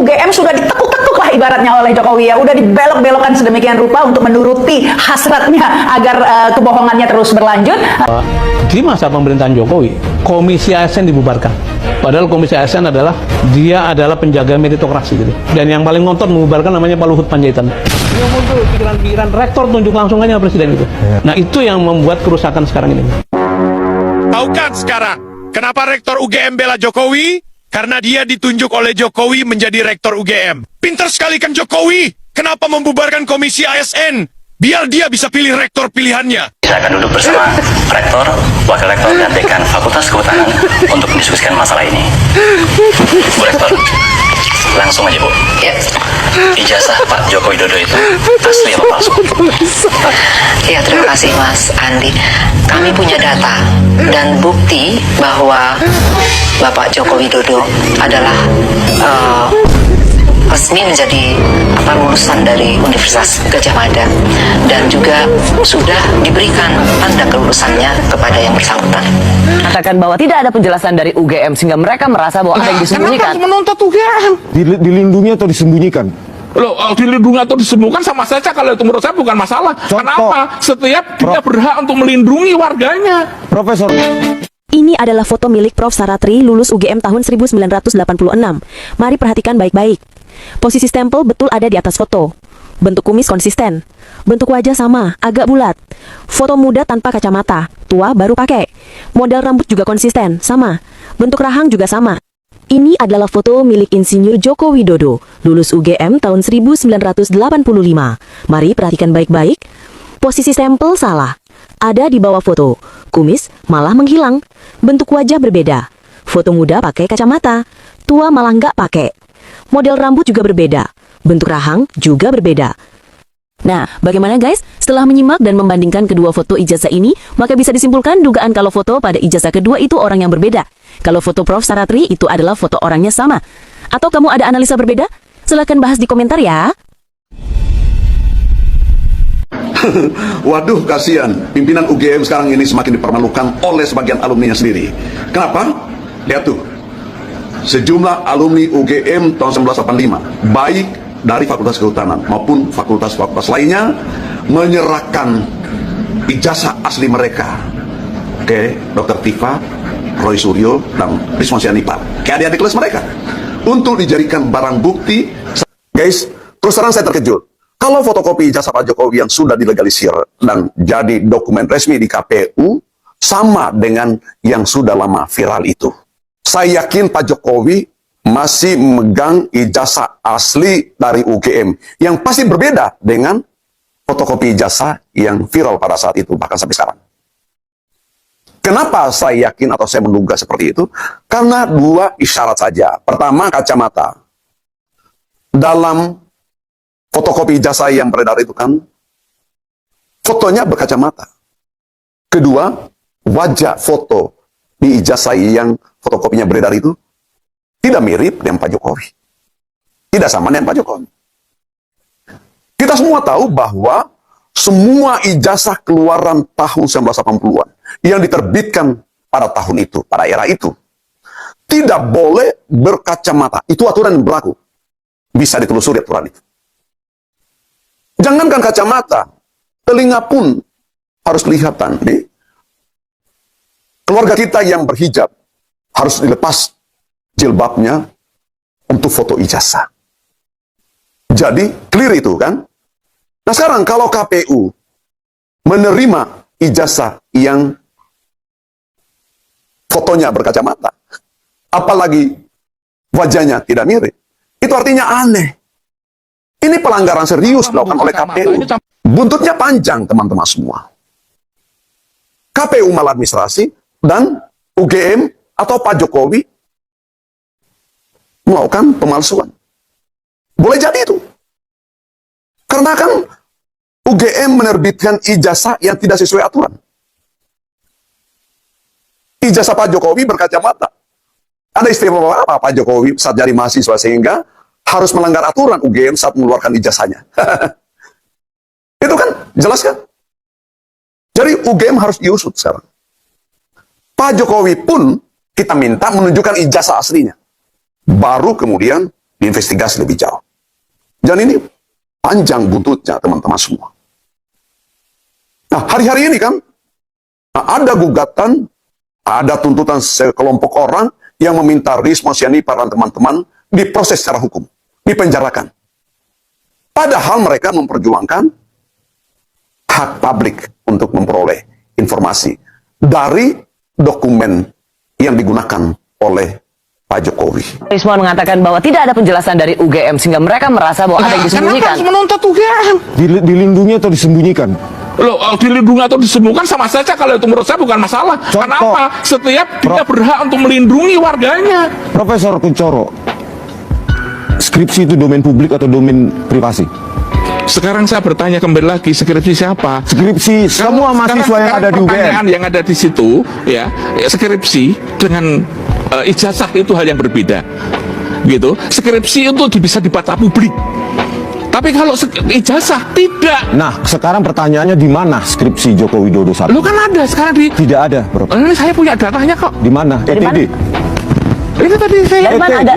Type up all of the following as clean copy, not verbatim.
UGM sudah ditekuk-tekuk lah ibaratnya oleh Jokowi ya, udah dibelok-belokkan sedemikian rupa untuk menuruti hasratnya agar kebohongannya terus berlanjut. Di masa pemerintahan Jokowi, Komisi ASN dibubarkan. Padahal Komisi ASN adalah penjaga meritokrasi gitu. Dan yang paling ngontot membubarkan namanya Pak Luhut Panjaitan. Dia muncul pikiran-pikiran rektor tunjuk langsung aja presiden itu. Nah itu yang membuat kerusakan sekarang ini. Tahu kan sekarang kenapa rektor UGM bela Jokowi? Karena dia ditunjuk oleh Jokowi menjadi rektor UGM. Pinter sekali kan Jokowi? Kenapa membubarkan Komisi ASN? Biar dia bisa pilih rektor pilihannya. Saya akan duduk bersama rektor, wakil rektor, dan dekan Fakultas Kehutanan untuk mendiskusikan masalah ini. Bu Rektor, langsung aja Bu. Ya. Ijazah Pak Joko Widodo itu asli atau palsu? Ya, terima kasih Mas Andi. Kami punya data dan bukti bahwa Bapak Joko Widodo adalah resmi menjadi lulusan dari Universitas Gadjah Mada dan juga sudah diberikan tanda kelulusannya kepada yang bersangkutan. Katakan bahwa tidak ada penjelasan dari UGM sehingga mereka merasa bahwa ada yang disembunyikan. Kenapa menuntut UGM? Dilindungi atau disembunyikan? Loh, dilindungi atau disembunyikan sama saja, kalau itu menurut saya bukan masalah. Contoh. Kenapa? Setiap dia berhak untuk melindungi warganya. Profesor. Ini adalah foto milik Prof. Saratri lulus UGM tahun 1986. Mari perhatikan baik-baik. Posisi stempel betul ada di atas foto. Bentuk kumis konsisten. Bentuk wajah sama, agak bulat. Foto muda tanpa kacamata, tua baru pakai. Model rambut juga konsisten, sama. Bentuk rahang juga sama. Ini adalah foto milik Insinyur Joko Widodo, lulus UGM tahun 1985. Mari perhatikan baik-baik. Posisi stempel salah. Ada di bawah foto. Kumis malah menghilang. Bentuk wajah berbeda. Foto muda pakai kacamata. Tua malah nggak pakai. Model rambut juga berbeda. Bentuk rahang juga berbeda. Nah, bagaimana guys? Setelah menyimak dan membandingkan kedua foto ijazah ini, maka bisa disimpulkan dugaan kalau foto pada ijazah kedua itu orang yang berbeda. Kalau foto Prof. Saratri itu adalah foto orangnya sama. Atau kamu ada analisa berbeda? Silahkan bahas di komentar ya. Waduh, kasihan. Pimpinan UGM sekarang ini semakin dipermalukan oleh sebagian alumninya sendiri. Kenapa? Lihat tuh. Sejumlah alumni UGM tahun 1985, baik dari Fakultas Kehutanan maupun fakultas-fakultas lainnya, menyerahkan ijazah asli mereka ke Dr. Tifa, Roy Suryo, dan Rismon Sianipar, ke adik-adik kelas mereka, untuk dijadikan barang bukti. Guys, terus terang saya terkejut. Kalau fotokopi ijazah Pak Jokowi yang sudah dilegalisir dan jadi dokumen resmi di KPU, sama dengan yang sudah lama viral itu. Saya yakin Pak Jokowi masih memegang ijazah asli dari UGM yang pasti berbeda dengan fotokopi ijazah yang viral pada saat itu, bahkan sampai sekarang. Kenapa saya yakin atau saya menduga seperti itu? Karena dua isyarat saja. Pertama, kacamata. Dalam fotokopi ijazah yang beredar itu kan, fotonya berkacamata. Kedua, wajah foto di ijazah yang fotokopinya beredar itu tidak mirip dengan Pak Jokowi. Tidak sama dengan Pak Jokowi. Kita semua tahu bahwa semua ijazah keluaran tahun 1980-an yang diterbitkan pada tahun itu, pada era itu, tidak boleh berkacamata. Itu aturan yang berlaku. Bisa ditelusuri aturan itu. Jangankan kacamata, telinga pun harus kelihatan. Keluarga kita yang berhijab harus dilepas jilbabnya untuk foto ijazah. Jadi, clear itu kan? Nah sekarang kalau KPU menerima ijazah yang fotonya berkacamata, apalagi wajahnya tidak mirip, itu artinya aneh. Ini pelanggaran serius dilakukan oleh KPU. Buntutnya panjang teman-teman semua. KPU maladministrasi dan UGM atau Pak Jokowi melakukan pemalsuan. Boleh jadi itu. Karena kan UGM menerbitkan ijazah yang tidak sesuai aturan. Ijazah Pak Jokowi berkacamata. Ada istimewa apa Pak Jokowi saat jadi mahasiswa sehingga harus melanggar aturan UGM saat mengeluarkan ijazahnya? Itu kan jelas kan? Jadi UGM harus diusut sekarang. Pak Jokowi pun kita minta menunjukkan ijazah aslinya. Baru kemudian diinvestigasi lebih jauh. Dan ini panjang buntutnya teman-teman semua. Nah, hari-hari ini kan ada gugatan, ada tuntutan sekelompok orang yang meminta Risma Sianipar dan teman-teman diproses secara hukum, dipenjarakan. Padahal mereka memperjuangkan hak publik untuk memperoleh informasi dari dokumen yang digunakan oleh Pak Jokowi. Rismon mengatakan bahwa tidak ada penjelasan dari UGM sehingga mereka merasa bahwa ada yang Kenapa disembunyikan. harus menuntut UGM? Dilindungi atau disembunyikan? Loh, dilindungi atau disembunyikan sama saja kalau itu menurut saya bukan masalah. Contoh. Kenapa? Setiap dia berhak untuk melindungi warganya. Profesor Kuncoro, skripsi itu domain publik atau domain privasi? Sekarang saya bertanya kembali lagi, skripsi siapa? Skripsi semua mahasiswa yang ada di UGM. Pertanyaan yang ada di situ, ya skripsi dengan ijazah itu hal yang berbeda, gitu. Skripsi itu bisa dibaca publik, tapi kalau ijazah tidak. Nah, sekarang pertanyaannya di mana skripsi Joko Widodo saat Lu ini? kan ada sekarang di. Tidak ada, bro. Ini saya punya datanya kok. Di mana? Dari ETD. Ini tadi saya. Dari mana ada?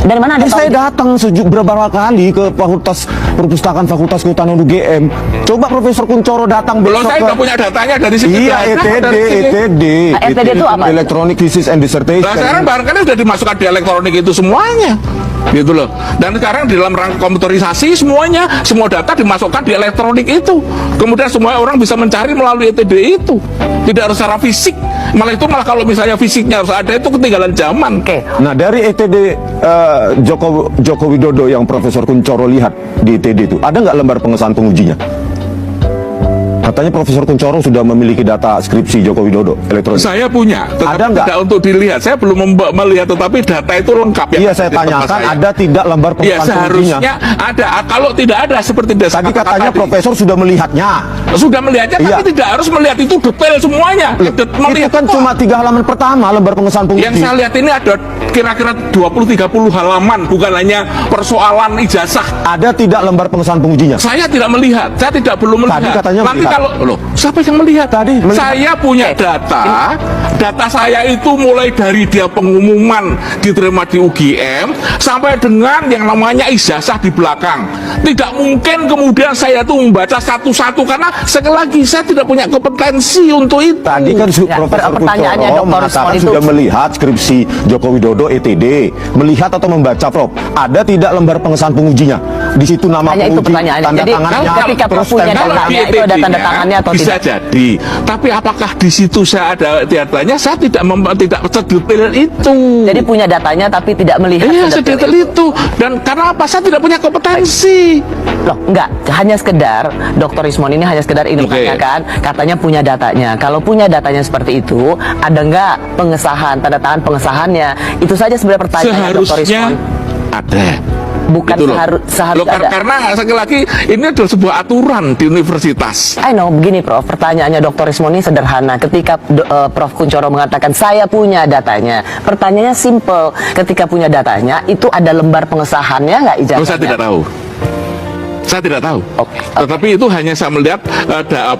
Dari mana ada? Saya datang beberapa kali ke Fakultas Perpustakaan Fakultas Kehutanan UGM. Coba Profesor Kuncoro datang Belum, besok saya nggak punya datanya dari situ. Iya, Ada ETD, dari sini. ETD. ETD itu apa? Electronic Thesis and Dissertation. Nah, sekarang barangkali sudah dimasukkan di elektronik itu semuanya, gitu loh. Dan sekarang di dalam rangka komputerisasi semuanya, semua data dimasukkan di elektronik itu. Kemudian semua orang bisa mencari melalui ETD itu. Tidak harus secara fisik. Malah kalau misalnya fisiknya harus ada, itu ketinggalan zaman. Oke. Nah, dari ETD Joko Widodo yang Profesor Kuncoro lihat di ETD itu, ada nggak lembar pengesahan pengujinya? Katanya Profesor Kuncoro sudah memiliki data skripsi Joko Widodo elektronik. Saya punya, tetapi Ada nggak? tidak untuk dilihat. Saya belum melihat, tetapi data itu lengkap ya. Iya, saya tanyakan ada tidak lembar Ya, pengesahan pengujinya? seharusnya ada. Kalau tidak ada seperti desa Tadi katanya Profesor sudah melihatnya. sudah melihatnya, Iya. tapi tidak harus melihat itu detail semuanya. Itu Melihat kan cuma 3 halaman pertama lembar pengesahan penguji. yang saya lihat ini ada kira-kira 20-30 halaman, bukan hanya persoalan ijazah. Ada tidak lembar pengesahan pengujinya? Saya tidak melihat, saya belum melihat. Tadi katanya Nanti melihat. kalau loh, siapa yang melihat? Tadi melihat. Saya punya data saya itu mulai dari dia pengumuman diterima di UGM sampai dengan yang namanya ijazah di belakang. Tidak mungkin kemudian saya tuh membaca satu-satu karena sekali lagi saya tidak punya kompetensi untuk itu. Tadi kan Ya, Profesor pertanyaannya, Kuncoro Dr. mengatakan Rismon itu- sudah melihat skripsi Joko Widodo ETD. Melihat atau membaca, Prof? Ada tidak lembar pengesahan pengujinya? Di situ nama Hanya itu penguji, pertanyaannya. tanda Jadi, tangannya, ketika terus Prof punya stempel. data, Kalau di itu ada tanda ETD-nya tangannya atau bisa tidak? jadi, tapi apakah di situ saya ada datanya? Saya tidak sedetail itu. Jadi punya datanya tapi tidak melihat. Iya, sedetail sedetail itu. Dan karena apa? Saya tidak punya kompetensi. Loh, enggak, hanya sekedar Dr. Rismon ini hanya sekedar ini Oke. kan, katanya punya datanya. Kalau punya datanya seperti itu, ada enggak pengesahan, tanda tangan pengesahannya? Itu saja sebenarnya pertanyaan Dr. Seharusnya Rismon. ada. Bukan Gitu loh. seharusnya Loh, ada. karena sekali lagi ini adalah sebuah aturan di universitas. I know, begini Prof, pertanyaannya Dr. Rismon ini sederhana. Ketika Prof Kuncoro mengatakan saya punya datanya, pertanyaannya simple. Ketika punya datanya, itu ada lembar pengesahannya nggak ijazahnya? Saya tidak tahu. Saya tidak tahu. Oke. Tetapi itu hanya saya melihat ada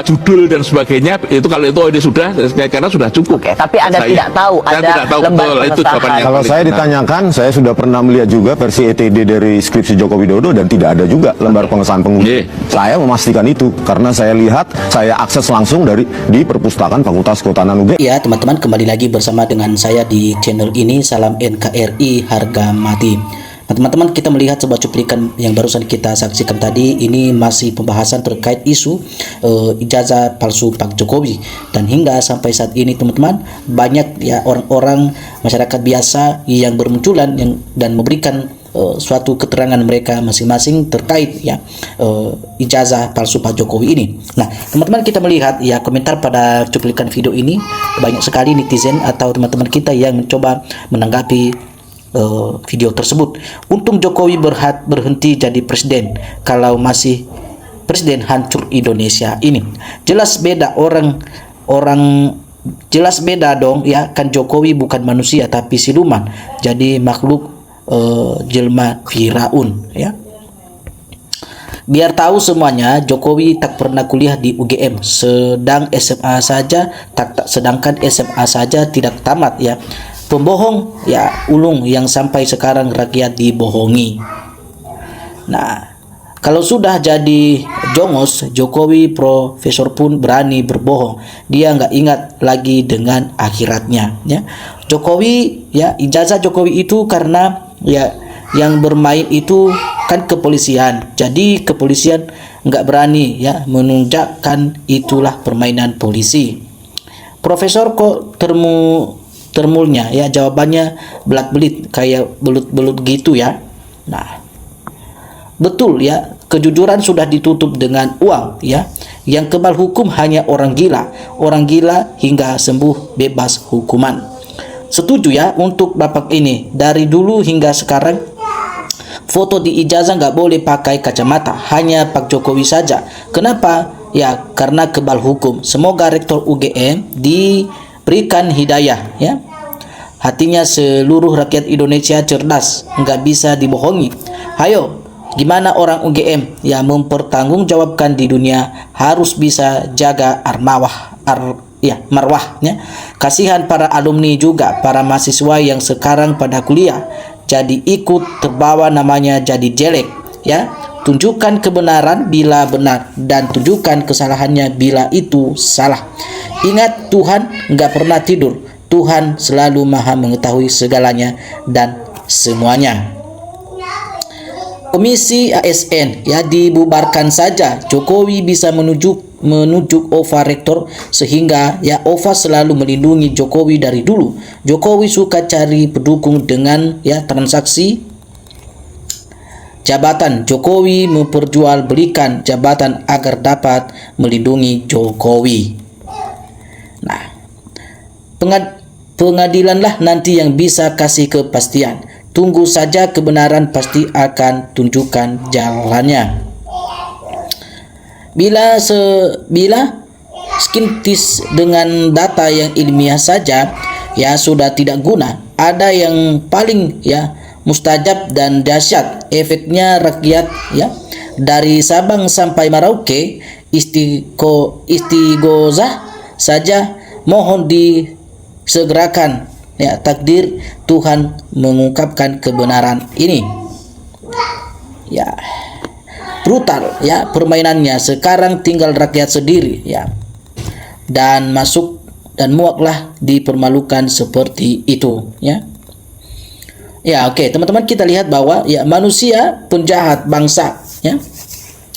judul dan sebagainya. Itu kalau itu ini sudah karena sudah cukup. Oke, tapi Anda Saya- tidak tahu saya ada tidak tahu lembar betul. Itu pengesahan. jawabannya yang Kalau paling saya benar. ditanyakan, saya sudah pernah melihat juga versi ETD dari skripsi Joko Widodo dan tidak ada juga lembar pengesahan penguji. Iya. Saya memastikan itu karena saya lihat, saya akses langsung di Perpustakaan Fakultas Kehutanan UGM. Ya teman-teman, kembali lagi bersama dengan saya di channel ini. Salam NKRI harga mati. Nah teman-teman, kita melihat sebuah cuplikan yang barusan kita saksikan tadi. Ini masih pembahasan terkait isu ijazah palsu Pak Jokowi. Dan hingga sampai saat ini teman-teman, banyak ya orang-orang masyarakat biasa yang bermunculan dan memberikan suatu keterangan mereka masing-masing terkait ya ijazah palsu Pak Jokowi ini. Nah, teman-teman, kita melihat ya komentar pada cuplikan video ini, banyak sekali netizen atau teman-teman kita yang mencoba menanggapi video tersebut. Untung Jokowi berhenti jadi presiden, kalau masih presiden hancur Indonesia ini. Jelas beda jelas beda dong ya, kan Jokowi bukan manusia tapi siluman, jadi makhluk jelma Firaun ya. Biar tahu semuanya, Jokowi tak pernah kuliah di UGM, sedangkan SMA saja tidak tamat ya. pembohong ya ulung yang sampai sekarang rakyat dibohongi. Nah, kalau sudah jadi jongos, Jokowi profesor pun berani berbohong. Dia nggak ingat lagi dengan akhiratnya. Ya, Jokowi ya ijazah Jokowi itu karena ya yang bermain itu kan kepolisian. Jadi kepolisian nggak berani ya menunjukkan itulah permainan polisi. Profesor kok termulnya ya jawabannya belak-belit kayak belut-belut gitu ya. Nah, betul ya, kejujuran sudah ditutup dengan uang ya. Yang kebal hukum hanya orang gila hingga sembuh bebas hukuman. Setuju ya untuk bapak ini. Dari dulu hingga sekarang foto di ijazah nggak boleh pakai kacamata, hanya Pak Jokowi saja. Kenapa? Ya karena kebal hukum. Semoga rektor UGM diberikan hidayah ya. Hatinya seluruh rakyat Indonesia cerdas, nggak bisa dibohongi. Ayo, gimana orang UGM yang mempertanggungjawabkan di dunia harus bisa jaga marwah ya. Kasihan para alumni juga, para mahasiswa yang sekarang pada kuliah jadi ikut terbawa namanya jadi jelek ya. Tunjukkan kebenaran bila benar dan tunjukkan kesalahannya bila itu salah. Ingat, Tuhan nggak pernah tidur. Tuhan selalu maha mengetahui segalanya dan semuanya. Komisi ASN ya dibubarkan saja. Jokowi bisa menunjuk OVA rektor sehingga ya OVA selalu melindungi Jokowi dari dulu. Jokowi suka cari pendukung dengan ya transaksi jabatan. Jokowi memperjualbelikan jabatan agar dapat melindungi Jokowi. Nah, pengadilanlah nanti yang bisa kasih kepastian. Tunggu saja, kebenaran pasti akan tunjukkan jalannya. Bila skeptis dengan data yang ilmiah saja ya sudah tidak guna. Ada yang paling ya mustajab dan dahsyat, efeknya rakyat ya dari Sabang sampai Merauke istighosah saja, mohon disegerakan ya takdir Tuhan mengungkapkan kebenaran ini. Ya brutal ya permainannya, sekarang tinggal rakyat sendiri ya, dan masuk dan muaklah dipermalukan seperti itu ya. Ya oke, teman-teman, kita lihat bahwa ya manusia penjahat bangsa ya.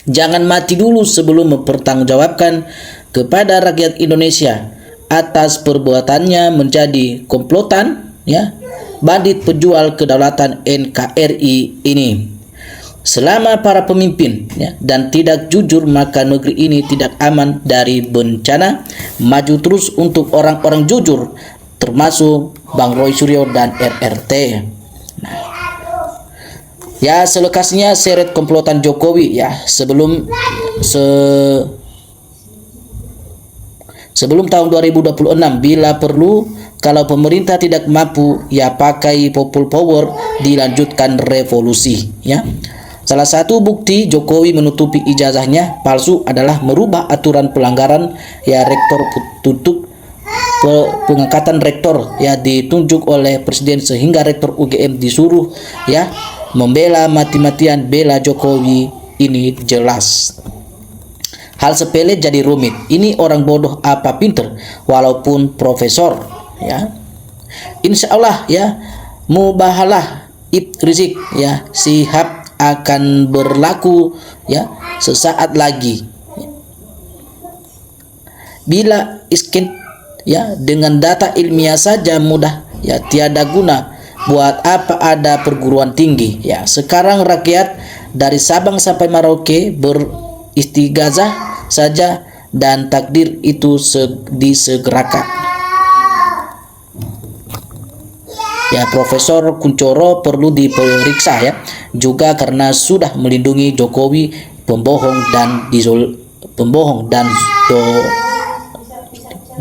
Jangan mati dulu sebelum mempertanggungjawabkan kepada rakyat Indonesia atas perbuatannya menjadi komplotan ya bandit penjual kedaulatan NKRI ini. Selama para pemimpin ya, dan tidak jujur, maka negeri ini tidak aman dari bencana. Maju terus untuk orang-orang jujur, termasuk Bang Roy Suryo dan RRT. Nah, ya selekasnya seret komplotan Jokowi ya sebelum tahun 2026 bila perlu. Kalau pemerintah tidak mampu ya pakai people power, dilanjutkan revolusi ya. Salah satu bukti Jokowi menutupi ijazahnya palsu adalah merubah aturan pelanggaran ya rektor tutup pengangkatan rektor ya ditunjuk oleh presiden, sehingga rektor UGM disuruh ya membela mati-matian bela Jokowi. Ini jelas hal sepele jadi rumit. Ini orang bodoh apa pinter walaupun profesor ya. Insya Allah ya mubahalah Rizik ya Sihab akan berlaku ya sesaat lagi. Bila iskin ya dengan data ilmiah saja mudah ya tiada guna, buat apa ada perguruan tinggi ya. Sekarang rakyat dari Sabang sampai Merauke beristighazah saja dan takdir itu disegerakan. Ya, Profesor Kunchoro perlu diperiksa ya juga karena sudah melindungi Jokowi, pembohong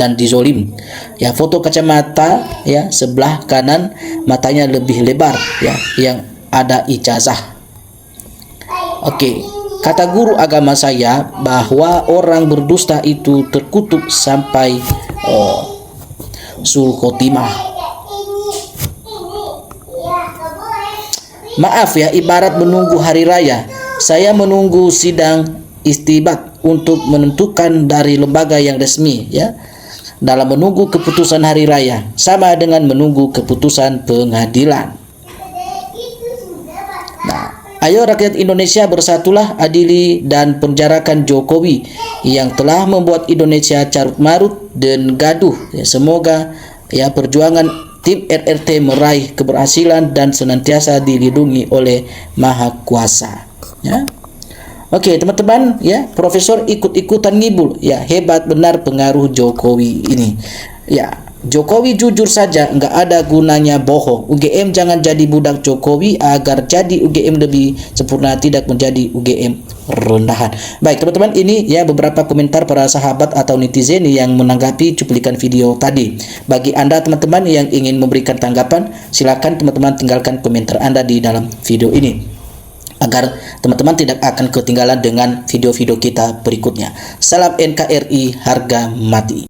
dan dizolim. Ya, foto kacamata ya sebelah kanan matanya lebih lebar ya yang ada ijazah. Oke, kata guru agama saya bahwa orang berdusta itu terkutuk sampai sul khotimah. Maaf ya, ibarat menunggu hari raya. Saya menunggu sidang istibat untuk menentukan dari lembaga yang resmi ya. Dalam menunggu keputusan hari raya sama dengan menunggu keputusan pengadilan. Nah, ayo rakyat Indonesia bersatulah, adili dan penjarakan Jokowi yang telah membuat Indonesia carut marut dan gaduh. Ya, semoga ya perjuangan tim RRT meraih keberhasilan dan senantiasa dilindungi oleh Maha Kuasa. Ya. Oke teman-teman ya, Profesor ikut-ikutan ngibul ya, hebat benar pengaruh Jokowi ini ya. Jokowi jujur saja, nggak ada gunanya bohong. UGM jangan jadi budak Jokowi agar jadi UGM lebih sempurna, tidak menjadi UGM rendahan. Baik teman-teman, ini ya beberapa komentar para sahabat atau netizen yang menanggapi cuplikan video tadi. Bagi Anda teman-teman yang ingin memberikan tanggapan, silakan teman-teman tinggalkan komentar Anda di dalam video ini, agar teman-teman tidak akan ketinggalan dengan video-video kita berikutnya. Salam NKRI, harga mati.